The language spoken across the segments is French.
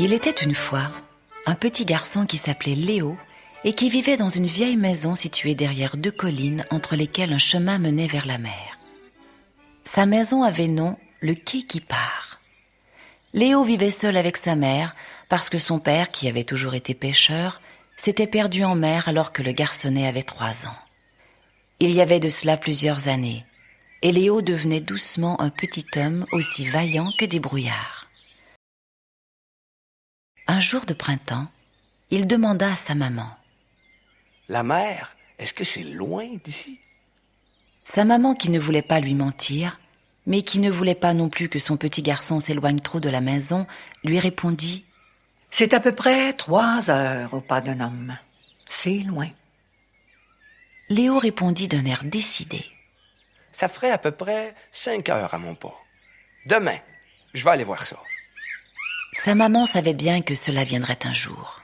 Il était une fois un petit garçon qui s'appelait Léo et qui vivait dans une vieille maison située derrière deux collines entre lesquelles un chemin menait vers la mer. Sa maison avait nom le quai qui part. Léo vivait seul avec sa mère parce que son père, qui avait toujours été pêcheur, s'était perdu en mer alors que le garçonnet avait 3 ans. Il y avait de cela plusieurs années, et Léo devenait doucement un petit homme aussi vaillant que débrouillard. Un jour de printemps, il demanda à sa maman. « La mer, est-ce que c'est loin d'ici? » Sa maman, qui ne voulait pas lui mentir, mais qui ne voulait pas non plus que son petit garçon s'éloigne trop de la maison, lui répondit « C'est à peu près 3 heures au pas d'un homme. C'est loin. » Léo répondit d'un air décidé. « Ça ferait à peu près 5 heures à mon pas. Demain, je vais aller voir ça. » Sa maman savait bien que cela viendrait un jour.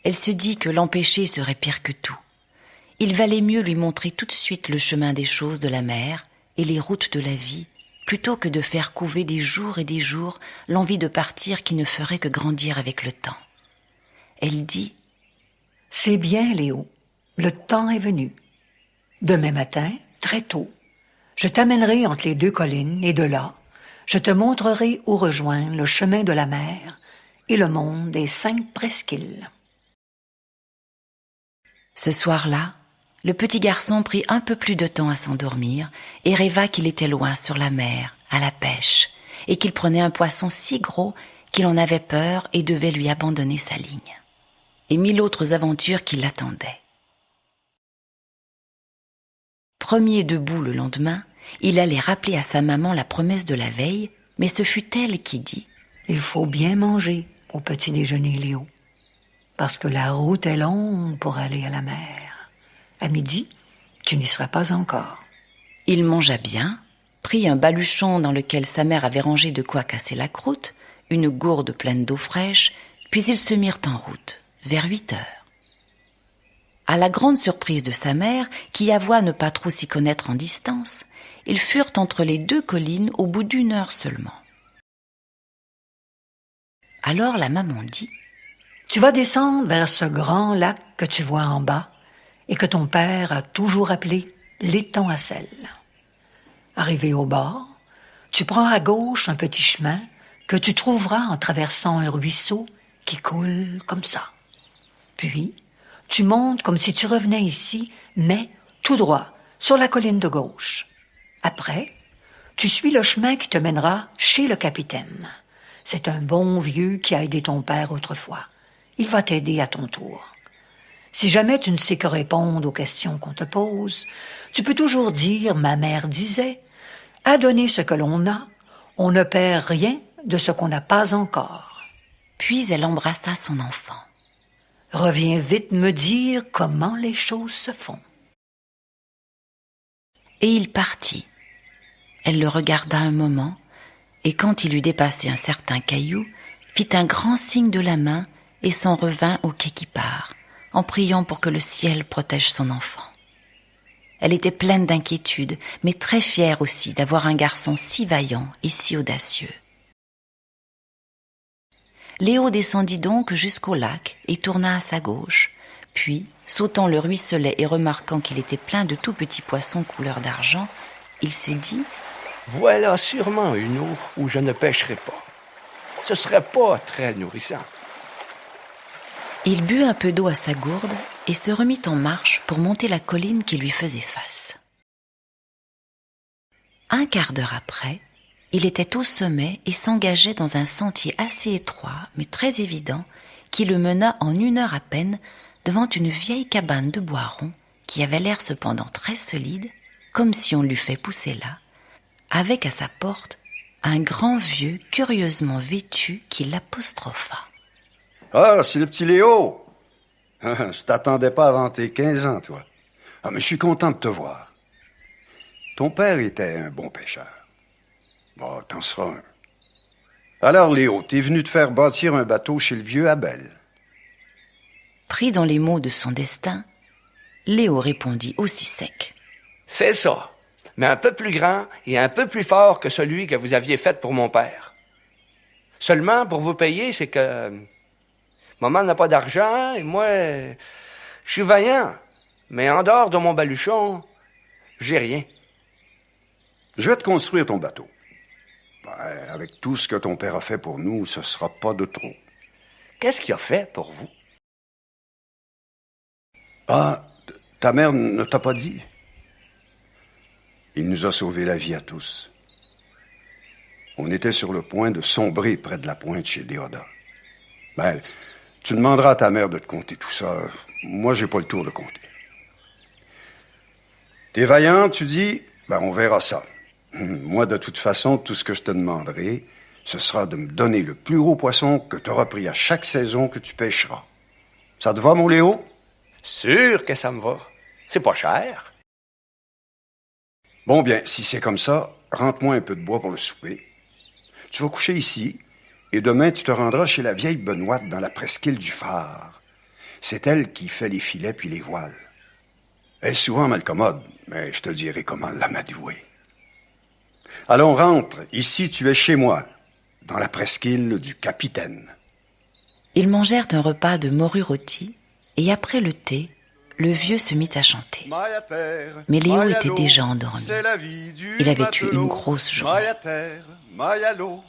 Elle se dit que l'empêcher serait pire que tout. Il valait mieux lui montrer tout de suite le chemin des choses de la mer et les routes de la vie, plutôt que de faire couver des jours et des jours l'envie de partir qui ne ferait que grandir avec le temps. Elle dit « C'est bien, Léo, le temps est venu. Demain matin, très tôt, je t'amènerai entre les deux collines et de là, je te montrerai où rejoindre le chemin de la mer et le monde des 5 presqu'îles. » Ce soir-là, le petit garçon prit un peu plus de temps à s'endormir et rêva qu'il était loin sur la mer, à la pêche, et qu'il prenait un poisson si gros qu'il en avait peur et devait lui abandonner sa ligne. Et 1000 autres aventures qui l'attendaient. Premier debout le lendemain, il allait rappeler à sa maman la promesse de la veille, mais ce fut elle qui dit « Il faut bien manger au petit déjeuner, Léo, parce que la route est longue pour aller à la mer. À midi, tu n'y seras pas encore. » Il mangea bien, prit un baluchon dans lequel sa mère avait rangé de quoi casser la croûte, une gourde pleine d'eau fraîche, puis ils se mirent en route, vers 8 heures. À la grande surprise de sa mère, qui avoua ne pas trop s'y connaître en distance, ils furent entre les deux collines au bout d'1 heure seulement. Alors la maman dit « Tu vas descendre vers ce grand lac que tu vois en bas et que ton père a toujours appelé l'étang à sel. Arrivé au bord, tu prends à gauche un petit chemin que tu trouveras en traversant un ruisseau qui coule comme ça. Puis, tu montes comme si tu revenais ici, mais tout droit, sur la colline de gauche. Après, tu suis le chemin qui te mènera chez le capitaine. C'est un bon vieux qui a aidé ton père autrefois. Il va t'aider à ton tour. Si jamais tu ne sais que répondre aux questions qu'on te pose, tu peux toujours dire, ma mère disait, à donner ce que l'on a, on ne perd rien de ce qu'on n'a pas encore. » Puis elle embrassa son enfant. « Reviens vite me dire comment les choses se font. » Et il partit. Elle le regarda un moment, et quand il eut dépassé un certain caillou, fit un grand signe de la main et s'en revint au quai qui part, en priant pour que le ciel protège son enfant. Elle était pleine d'inquiétude, mais très fière aussi d'avoir un garçon si vaillant et si audacieux. Léo descendit donc jusqu'au lac et tourna à sa gauche, puis, sautant le ruisselet et remarquant qu'il était plein de tout petits poissons couleur d'argent, il se dit « Voilà sûrement une eau où je ne pêcherai pas. Ce serait pas très nourrissant. » Il but un peu d'eau à sa gourde et se remit en marche pour monter la colline qui lui faisait face. Un quart d'heure après, il était au sommet et s'engageait dans un sentier assez étroit, mais très évident, qui le mena en 1 heure à peine devant une vieille cabane de bois rond qui avait l'air cependant très solide, comme si on l'eût fait pousser là, avec à sa porte un grand vieux curieusement vêtu qui l'apostropha. « Ah, c'est le petit Léo! Je t'attendais pas avant tes 15 ans, toi. Ah, mais je suis content de te voir. Ton père était un bon pêcheur. Bon, t'en seras un. Alors, Léo, t'es venu te faire bâtir un bateau chez le vieux Abel. » Pris dans les mots de son destin, Léo répondit aussi sec. « C'est ça, mais un peu plus grand et un peu plus fort que celui que vous aviez fait pour mon père. Seulement, pour vous payer, c'est que maman n'a pas d'argent et moi, je suis vaillant. Mais en dehors de mon baluchon, j'ai rien. Je vais te construire ton bateau. Ben, avec tout ce que ton père a fait pour nous, ce sera pas de trop. Qu'est-ce qu'il a fait pour vous? Ah, ta mère ne t'a pas dit? Il nous a sauvé la vie à tous. On était sur le point de sombrer près de la pointe chez Déodat. Ben, tu demanderas à ta mère de te conter tout ça. Moi, j'ai pas le tour de compter. T'es vaillant, tu dis? Ben, on verra ça. Moi, de toute façon, tout ce que je te demanderai, ce sera de me donner le plus gros poisson que tu auras pris à chaque saison que tu pêcheras. Ça te va, mon Léo? Sûr que ça me va. C'est pas cher. Bon, bien, si c'est comme ça, rentre-moi un peu de bois pour le souper. Tu vas coucher ici, et demain, tu te rendras chez la vieille Benoîte dans la presqu'île du phare. C'est elle qui fait les filets puis les voiles. Elle est souvent malcommode, mais je te dirai comment l'amadouer. Allons, rentre. Ici, tu es chez moi, dans la presqu'île du capitaine. Ils mangèrent un repas de morue rôtie, et après le thé, le vieux se mit à chanter. Mais Léo était déjà endormi. Il avait eu une grosse journée. Maïalo,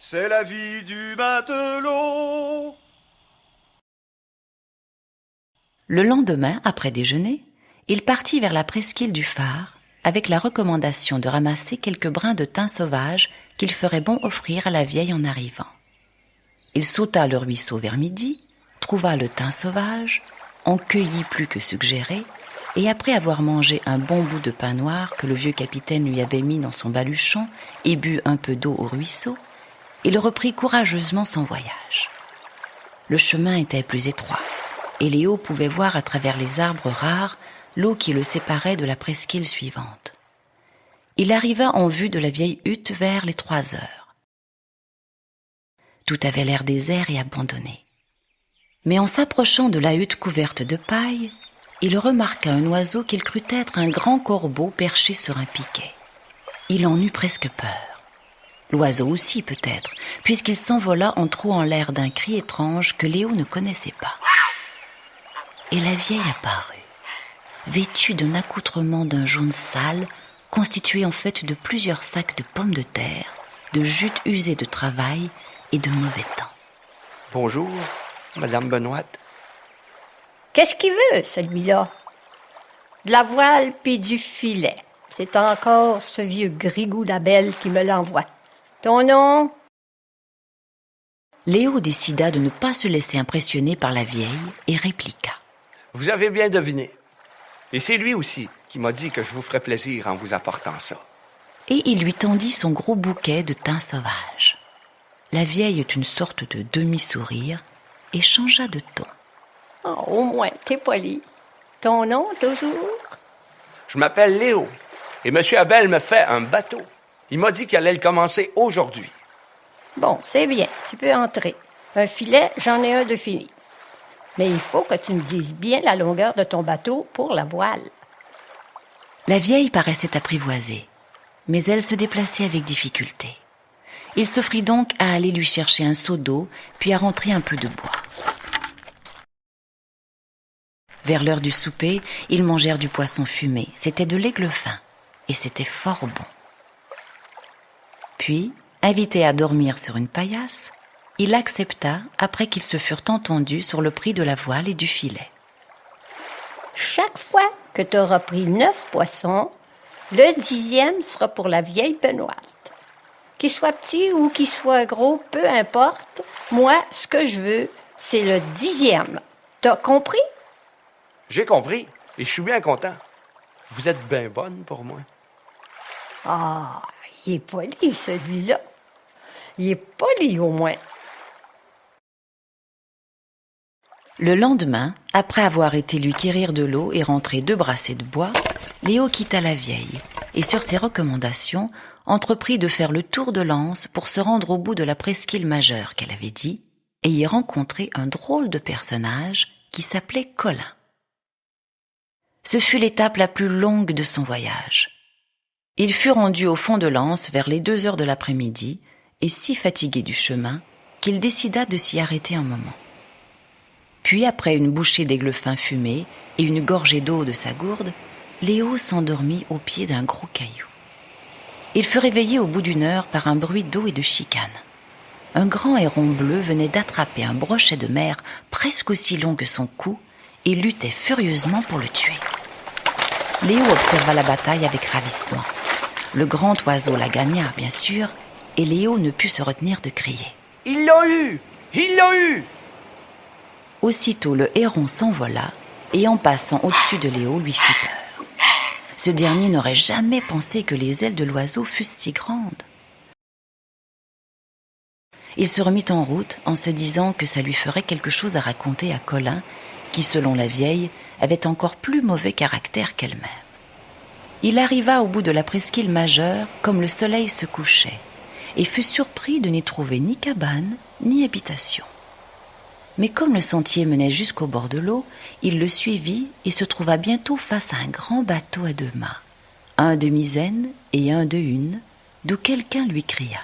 c'est la vie du matelot. Le lendemain, après déjeuner, il partit vers la presqu'île du phare avec la recommandation de ramasser quelques brins de thym sauvage qu'il ferait bon offrir à la vieille en arrivant. Il sauta le ruisseau vers midi, trouva le thym sauvage, en cueillit plus que suggéré, et après avoir mangé un bon bout de pain noir que le vieux capitaine lui avait mis dans son baluchon et bu un peu d'eau au ruisseau, il reprit courageusement son voyage. Le chemin était plus étroit, et Léo pouvait voir à travers les arbres rares l'eau qui le séparait de la presqu'île suivante. Il arriva en vue de la vieille hutte vers les 3 heures. Tout avait l'air désert et abandonné. Mais en s'approchant de la hutte couverte de paille, il remarqua un oiseau qu'il crut être un grand corbeau perché sur un piquet. Il en eut presque peur. L'oiseau aussi peut-être, puisqu'il s'envola en trouant l'air d'un cri étrange que Léo ne connaissait pas. Et la vieille apparut, vêtue d'un accoutrement d'un jaune sale, constitué en fait de plusieurs sacs de pommes de terre, de jute usée de travail et de mauvais temps. Bonjour, Madame Benoîte. Qu'est-ce qu'il veut, celui-là? De la voile puis du filet. C'est encore ce vieux Grigou Labelle qui me l'envoie. Ton nom? Léo décida de ne pas se laisser impressionner par la vieille et répliqua. Vous avez bien deviné. Et c'est lui aussi qui m'a dit que je vous ferais plaisir en vous apportant ça. Et il lui tendit son gros bouquet de thym sauvage. La vieille eut une sorte de demi-sourire et changea de ton. Oh, au moins, t'es poli. Ton nom, toujours? Je m'appelle Léo, et M. Abel me fait un bateau. Il m'a dit qu'il allait le commencer aujourd'hui. Bon, c'est bien, tu peux entrer. Un filet, j'en ai un de fini. Mais il faut que tu me dises bien la longueur de ton bateau pour la voile. La vieille paraissait apprivoisée, mais elle se déplaçait avec difficulté. Il s'offrit donc à aller lui chercher un seau d'eau, puis à rentrer un peu de bois. Vers l'heure du souper, ils mangèrent du poisson fumé. C'était de l'aigle fin, et c'était fort bon. Puis, invité à dormir sur une paillasse, il accepta après qu'ils se furent entendus sur le prix de la voile et du filet. Chaque fois que tu auras pris 9 poissons, le 10e sera pour la vieille Benoîte. Qu'il soit petit ou qu'il soit gros, peu importe. Moi, ce que je veux, c'est le 10e. T'as compris? J'ai compris, et je suis bien content. Vous êtes bien bonne pour moi. Ah, il est poli, celui-là. Il est poli, au moins. Le lendemain, après avoir été lui quérir de l'eau et rentrer 2 brassées de bois, Léo quitta la vieille et, sur ses recommandations, entreprit de faire le tour de l'anse pour se rendre au bout de la presqu'île majeure qu'elle avait dit et y rencontrer un drôle de personnage qui s'appelait Colin. Ce fut l'étape la plus longue de son voyage. Il fut rendu au fond de l'anse vers les 2 heures de l'après-midi et si fatigué du chemin qu'il décida de s'y arrêter un moment. Puis, après une bouchée d'aigle-fin fumé et une gorgée d'eau de sa gourde, Léo s'endormit au pied d'un gros caillou. Il fut réveillé au bout d'une heure par un bruit d'eau et de chicane. Un grand héron bleu venait d'attraper un brochet de mer presque aussi long que son cou et luttait furieusement pour le tuer. Léo observa la bataille avec ravissement. Le grand oiseau la gagna, bien sûr, et Léo ne put se retenir de crier. « Il l'a eu! Il l'a eu !» Aussitôt, le héron s'envola et en passant au-dessus de Léo lui fit peur. Ce dernier n'aurait jamais pensé que les ailes de l'oiseau fussent si grandes. Il se remit en route en se disant que ça lui ferait quelque chose à raconter à Colin, qui, selon la vieille, avait encore plus mauvais caractère qu'elle-même. Il arriva au bout de la presqu'île majeure comme le soleil se couchait et fut surpris de n'y trouver ni cabane ni habitation. Mais comme le sentier menait jusqu'au bord de l'eau, il le suivit et se trouva bientôt face à un grand bateau à 2 mâts, un de misaine et un de hune, d'où quelqu'un lui cria.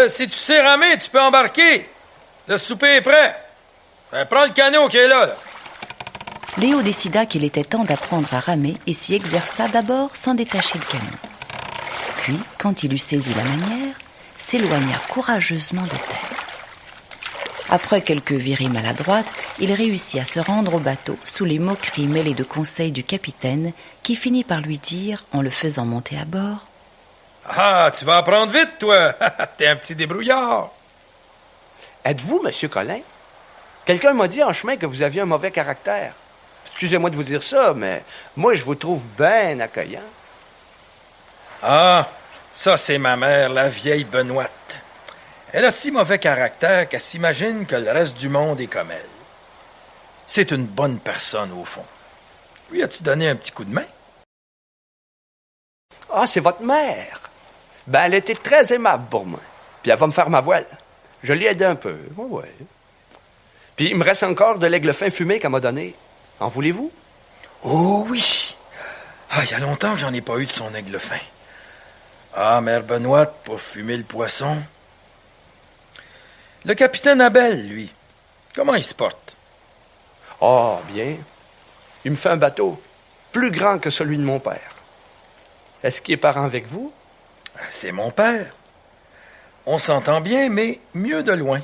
Si tu sais ramer, tu peux embarquer. Le souper est prêt. Prends le canot qui est là. Léo décida qu'il était temps d'apprendre à ramer et s'y exerça d'abord sans détacher le canot. Puis, quand il eut saisi la manière, s'éloigna courageusement de terre. Après quelques virées maladroites, il réussit à se rendre au bateau sous les moqueries mêlées de conseils du capitaine qui finit par lui dire, en le faisant monter à bord, « Ah, tu vas apprendre vite, toi. T'es un petit débrouillard. » Êtes-vous, Monsieur Colin? Quelqu'un m'a dit en chemin que vous aviez un mauvais caractère. Excusez-moi de vous dire ça, mais moi, je vous trouve bien accueillant. Ah, ça, c'est ma mère, la vieille Benoîte. Elle a si mauvais caractère qu'elle s'imagine que le reste du monde est comme elle. C'est une bonne personne, au fond. Lui as-tu donné un petit coup de main? Ah, c'est votre mère. Ben, elle était très aimable pour moi. Puis elle va me faire ma voile. Je l'ai aidé un peu, ouais. Puis il me reste encore de l'aigle fin fumé qu'elle m'a donné. En voulez-vous? Oh oui! Ah, il y a longtemps que j'en ai pas eu de son aigle fin. Ah, mère Benoîte, pour fumer le poisson. Le capitaine Abel, lui, comment il se porte? Ah, bien. Il me fait un bateau plus grand que celui de mon père. Est-ce qu'il est parent avec vous? C'est mon père. On s'entend bien, mais mieux de loin.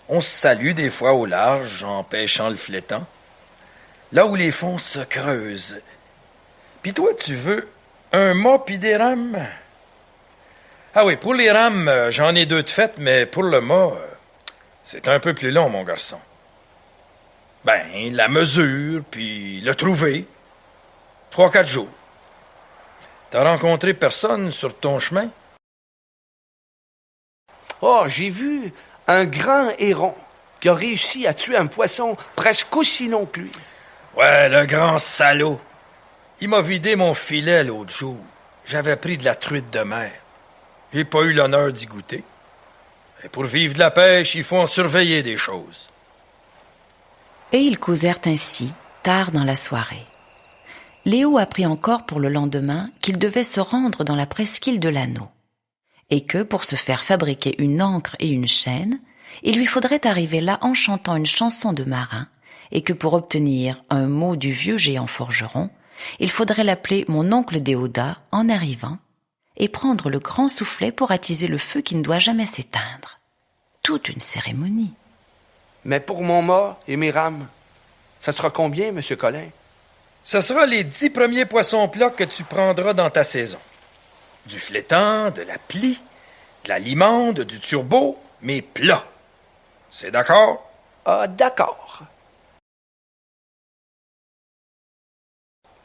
On se salue des fois au large en pêchant le flétan, là où les fonds se creusent. Puis toi, tu veux un mât pis des rames? Ah oui, pour les rames, j'en ai 2 de fait, mais pour le mât, c'est un peu plus long, mon garçon. Ben, la mesure, puis le trouver. 3-4 jours. T'as rencontré personne sur ton chemin? Oh, j'ai vu un grand héron qui a réussi à tuer un poisson presque aussi long que lui. Ouais, le grand salaud. Il m'a vidé mon filet l'autre jour. J'avais pris de la truite de mer. J'ai pas eu l'honneur d'y goûter. Et pour vivre de la pêche, il faut en surveiller des choses. Et ils causèrent ainsi, tard dans la soirée. Léo apprit encore pour le lendemain qu'il devait se rendre dans la presqu'île de l'Anneau, et que, pour se faire fabriquer une ancre et une chaîne, il lui faudrait arriver là en chantant une chanson de marin, et que pour obtenir un mot du vieux géant forgeron, il faudrait l'appeler mon oncle Déodat en arrivant, et prendre le grand soufflet pour attiser le feu qui ne doit jamais s'éteindre. Toute une cérémonie. Mais pour mon mât et mes rames, ça sera combien, Monsieur Colin? Ce sera les 10 premiers poissons plats que tu prendras dans ta saison. Du flétan, de la plie, de la limande, du turbo, mais plats. C'est d'accord? Ah, d'accord.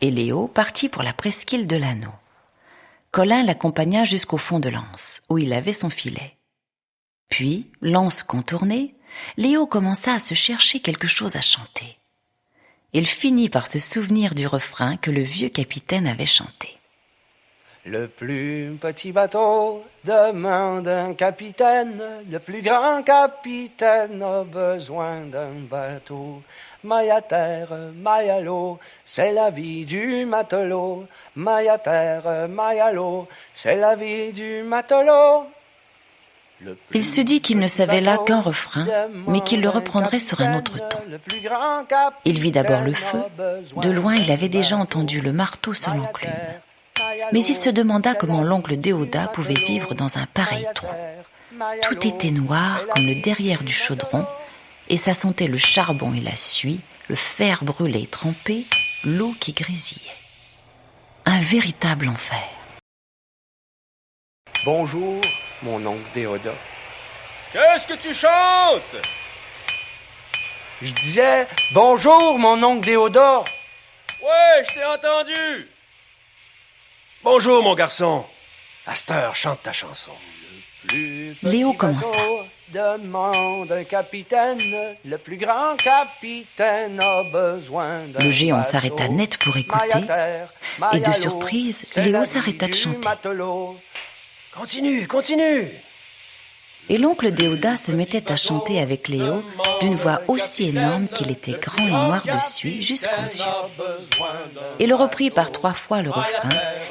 Et Léo partit pour la presqu'île de l'Anneau. Colin l'accompagna jusqu'au fond de l'anse, où il avait son filet. Puis, l'anse contournée, Léo commença à se chercher quelque chose à chanter. Il finit par se souvenir du refrain que le vieux capitaine avait chanté. Le plus petit bateau demande un capitaine, le plus grand capitaine a besoin d'un bateau. Maille à terre, maille à l'eau, c'est la vie du matelot. Maille à terre, maille à l'eau, c'est la vie du matelot. Il se dit qu'il ne savait là qu'un refrain, mais qu'il le reprendrait sur un autre ton. Il vit d'abord le feu. De loin, il avait déjà entendu le marteau sur l'enclume. Mais il se demanda comment l'oncle Déodat pouvait vivre dans un pareil trou. Tout était noir comme le derrière du chaudron, et ça sentait le charbon et la suie, le fer brûlé et trempé, l'eau qui grésillait. Un véritable enfer. Bonjour, mon oncle Déodat. Qu'est-ce que tu chantes? Je disais, bonjour, mon oncle Déodat. Ouais, je t'ai entendu. Bonjour, mon garçon. À cette heure, chante ta chanson. Léo commença. Demande un capitaine, le plus grand capitaine a besoin d'un Le géant bateau. s'arrêta net pour écouter, et de surprise, Léo s'arrêta de chanter. Continue, continue. Et l'oncle Déodat se mettait à chanter avec Léo d'une voix aussi énorme qu'il était grand et noir de suie jusqu'aux yeux. Et le reprit par 3 fois le refrain,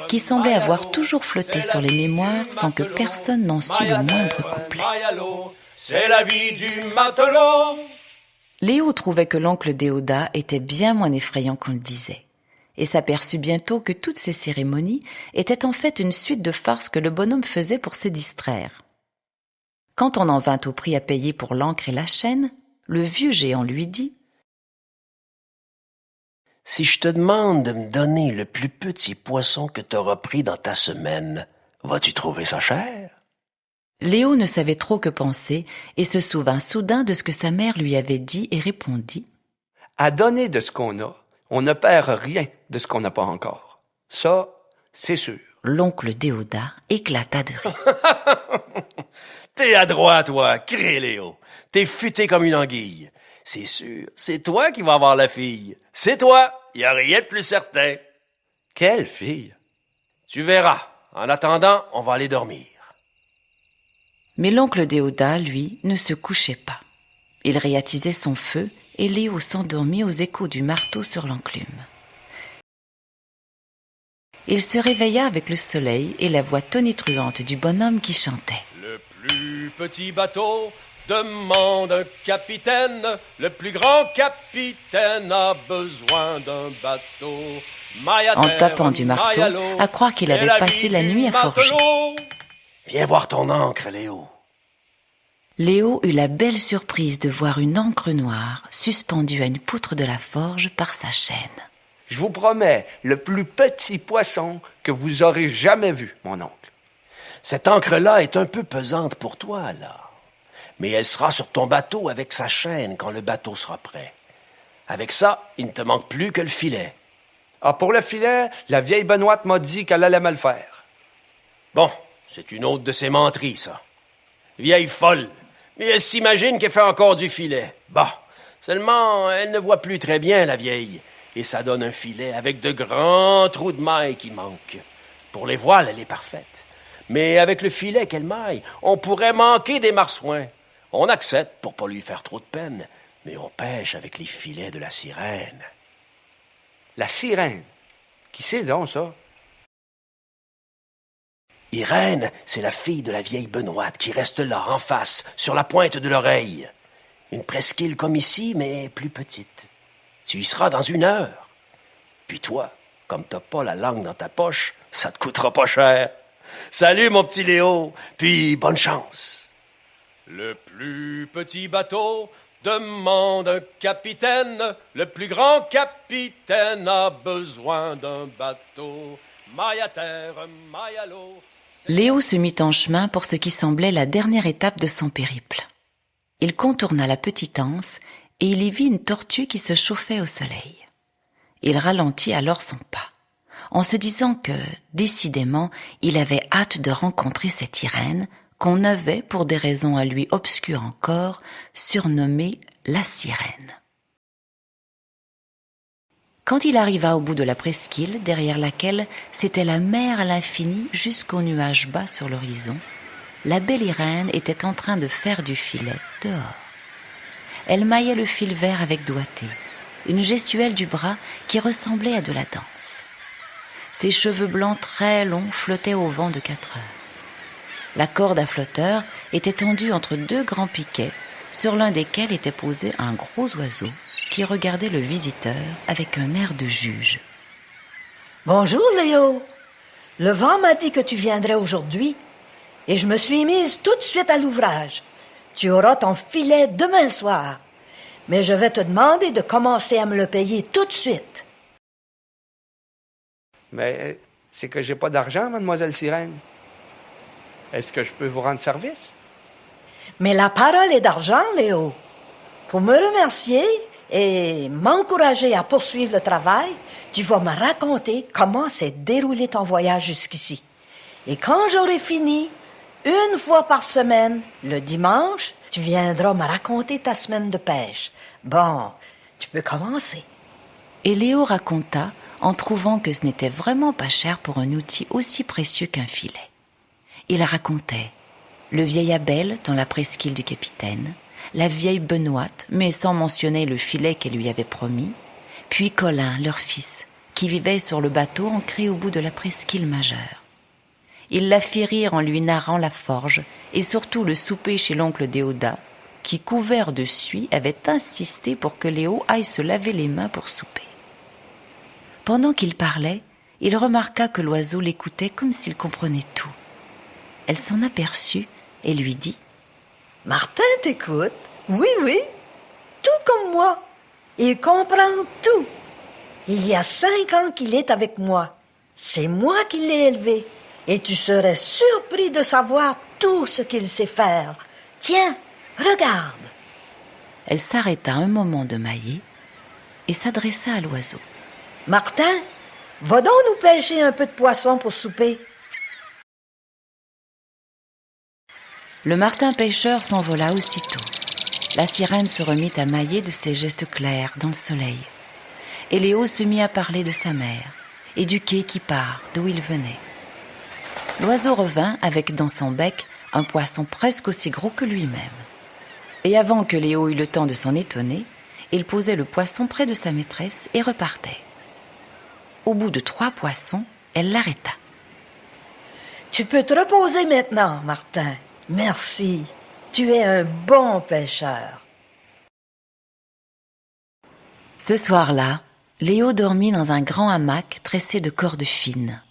qui semblait avoir toujours flotté sur les mémoires sans que personne n'en sût le moindre couplet. C'est la vie du matelot. Léo trouvait que l'oncle Déodat était bien moins effrayant qu'on le disait, et s'aperçut bientôt que toutes ces cérémonies étaient en fait une suite de farces que le bonhomme faisait pour se distraire. Quand on en vint au prix à payer pour l'ancre et la chaîne, le vieux géant lui dit : « Si je te demande de me donner le plus petit poisson que tu auras pris dans ta semaine, vas-tu trouver ça cher? » Léo ne savait trop que penser et se souvint soudain de ce que sa mère lui avait dit et répondit : À donner de ce qu'on a, on ne perd rien de ce qu'on n'a pas encore. Ça, c'est sûr. L'oncle Déodat éclata de rire. T'es adroit, toi, crée Léo. T'es futé comme une anguille. C'est sûr, c'est toi qui vas avoir la fille. C'est toi, y a rien de plus certain. Quelle fille! Tu verras. En attendant, on va aller dormir. Mais l'oncle Déodat, lui, ne se couchait pas. Il réattisait son feu et Léo s'endormit aux échos du marteau sur l'enclume. Il se réveilla avec le soleil et la voix tonitruante du bonhomme qui chantait. Le plus petit bateau demande un capitaine. Le plus grand capitaine a besoin d'un bateau. En tapant du marteau, à croire qu'il avait passé la nuit à forger. Viens voir ton encre, Léo. Léo eut la belle surprise de voir une encre noire suspendue à une poutre de la forge par sa chaîne. Je vous promets, le plus petit poisson que vous aurez jamais vu, mon oncle. Cette encre-là est un peu pesante pour toi, là. Mais elle sera sur ton bateau avec sa chaîne quand le bateau sera prêt. Avec ça, il ne te manque plus que le filet. Ah, pour le filet, la vieille Benoîte m'a dit qu'elle allait me le faire. Bon, c'est une autre de ses menteries, ça. Vieille folle. Mais elle s'imagine qu'elle fait encore du filet. Bah, seulement, elle ne voit plus très bien, la vieille. Et ça donne un filet avec de grands trous de mailles qui manquent. Pour les voiles, elle est parfaite. Mais avec le filet qu'elle maille, on pourrait manquer des marsouins. On accepte pour pas lui faire trop de peine, mais on pêche avec les filets de la sirène. La sirène? Qui c'est donc, ça? Irène, c'est la fille de la vieille Benoîte qui reste là, en face, sur la pointe de l'oreille. Une presqu'île comme ici, mais plus petite. Tu y seras dans 1 heure. Puis toi, comme t'as pas la langue dans ta poche, ça te coûtera pas cher. Salut, mon petit Léo, puis bonne chance. Le plus petit bateau demande un capitaine. Le plus grand capitaine a besoin d'un bateau. Maille à terre, maille à l'eau. Léo se mit en chemin pour ce qui semblait la dernière étape de son périple. Il contourna la petite anse et il y vit une tortue qui se chauffait au soleil. Il ralentit alors son pas, en se disant que, décidément, il avait hâte de rencontrer cette Irène qu'on avait, pour des raisons à lui obscures encore, surnommée la sirène. Quand il arriva au bout de la presqu'île, derrière laquelle c'était la mer à l'infini jusqu'aux nuages bas sur l'horizon, la belle Irène était en train de faire du filet dehors. Elle maillait le fil vert avec doigté, une gestuelle du bras qui ressemblait à de la danse. Ses cheveux blancs très longs flottaient au vent de 4 heures. La corde à flotteur était tendue entre deux grands piquets, sur l'un desquels était posé un gros oiseau qui regardait le visiteur avec un air de juge. Bonjour, Léo. Le vent m'a dit que tu viendrais aujourd'hui et je me suis mise tout de suite à l'ouvrage. Tu auras ton filet demain soir, mais je vais te demander de commencer à me le payer tout de suite. Mais c'est que j'ai pas d'argent, mademoiselle Sirène. Est-ce que je peux vous rendre service? Mais la parole est d'argent, Léo. Pour me remercier et m'encourager à poursuivre le travail, tu vas me raconter comment s'est déroulé ton voyage jusqu'ici. Et quand j'aurai fini, une fois par semaine, le dimanche, tu viendras me raconter ta semaine de pêche. Bon, tu peux commencer. Et Léo raconta en trouvant que ce n'était vraiment pas cher pour un outil aussi précieux qu'un filet. Il racontait le vieil Abel dans la presqu'île du capitaine, la vieille Benoîte, mais sans mentionner le filet qu'elle lui avait promis, puis Colin, leur fils, qui vivait sur le bateau ancré au bout de la presqu'île majeure. Il la fit rire en lui narrant la forge et surtout le souper chez l'oncle Déodat, qui, couvert de suie, avait insisté pour que Léo aille se laver les mains pour souper. Pendant qu'il parlait, il remarqua que l'oiseau l'écoutait comme s'il comprenait tout. Elle s'en aperçut et lui dit « Martin t'écoute. Oui, oui. Tout comme moi. Il comprend tout. Il y a 5 ans qu'il est avec moi. C'est moi qui l'ai élevé. Et tu serais surpris de savoir tout ce qu'il sait faire. Tiens, regarde. » Elle s'arrêta un moment de mailler et s'adressa à l'oiseau. « Martin, va donc nous pêcher un peu de poisson pour souper. » Le martin pêcheur s'envola aussitôt. La sirène se remit à mailler de ses gestes clairs dans le soleil. Et Léo se mit à parler de sa mère et du quai qui part, d'où il venait. L'oiseau revint avec dans son bec un poisson presque aussi gros que lui-même. Et avant que Léo eût le temps de s'en étonner, il posait le poisson près de sa maîtresse et repartait. Au bout de 3 poissons, elle l'arrêta. « Tu peux te reposer maintenant, Martin. Merci. Tu es un bon pêcheur. » Ce soir-là, Léo dormit dans un grand hamac tressé de cordes fines.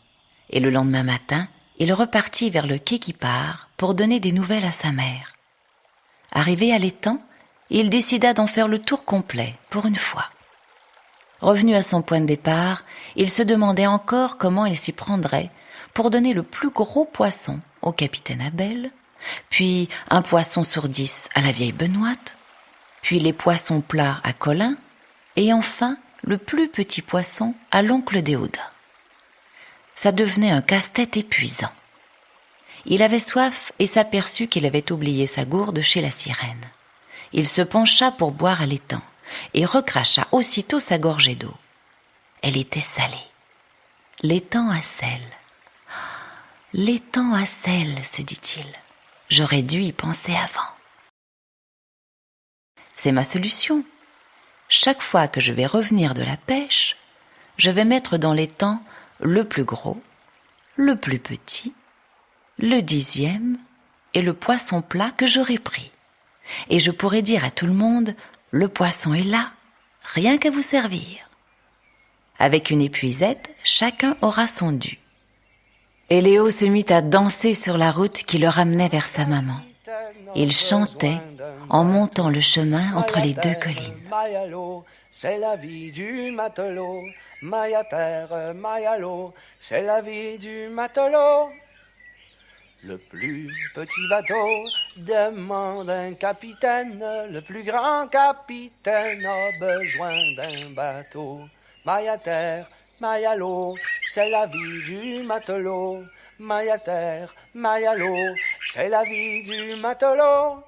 Et le lendemain matin, il repartit vers le quai qui part pour donner des nouvelles à sa mère. Arrivé à l'étang, il décida d'en faire le tour complet, pour une fois. Revenu à son point de départ, il se demandait encore comment il s'y prendrait pour donner le plus gros poisson au capitaine Abel, puis un poisson sur 10 à la vieille Benoîte, puis les poissons plats à Colin, et enfin le plus petit poisson à l'oncle Déodat. Ça devenait un casse-tête épuisant. Il avait soif et s'aperçut qu'il avait oublié sa gourde chez la sirène. Il se pencha pour boire à l'étang et recracha aussitôt sa gorgée d'eau. Elle était salée. L'étang à sel. L'étang à sel, se dit-il. J'aurais dû y penser avant. C'est ma solution. Chaque fois que je vais revenir de la pêche, je vais mettre dans l'étang le plus gros, le plus petit, le 10e et le poisson plat que j'aurai pris. Et je pourrai dire à tout le monde, le poisson est là, rien qu'à vous servir. Avec une épuisette, chacun aura son dû. Et Léo se mit à danser sur la route qui le ramenait vers sa maman. Il chantait en montant le chemin entre les 2 collines. Maille à l'eau, c'est la vie du matelot. Maille à terre, maille à l'eau, c'est la vie du matelot. Le plus petit bateau demande un capitaine. Le plus grand capitaine a besoin d'un bateau. Maille à terre, maille à l'eau, c'est la vie du matelot. Maille à terre, maille à l'eau, c'est la vie du matelot.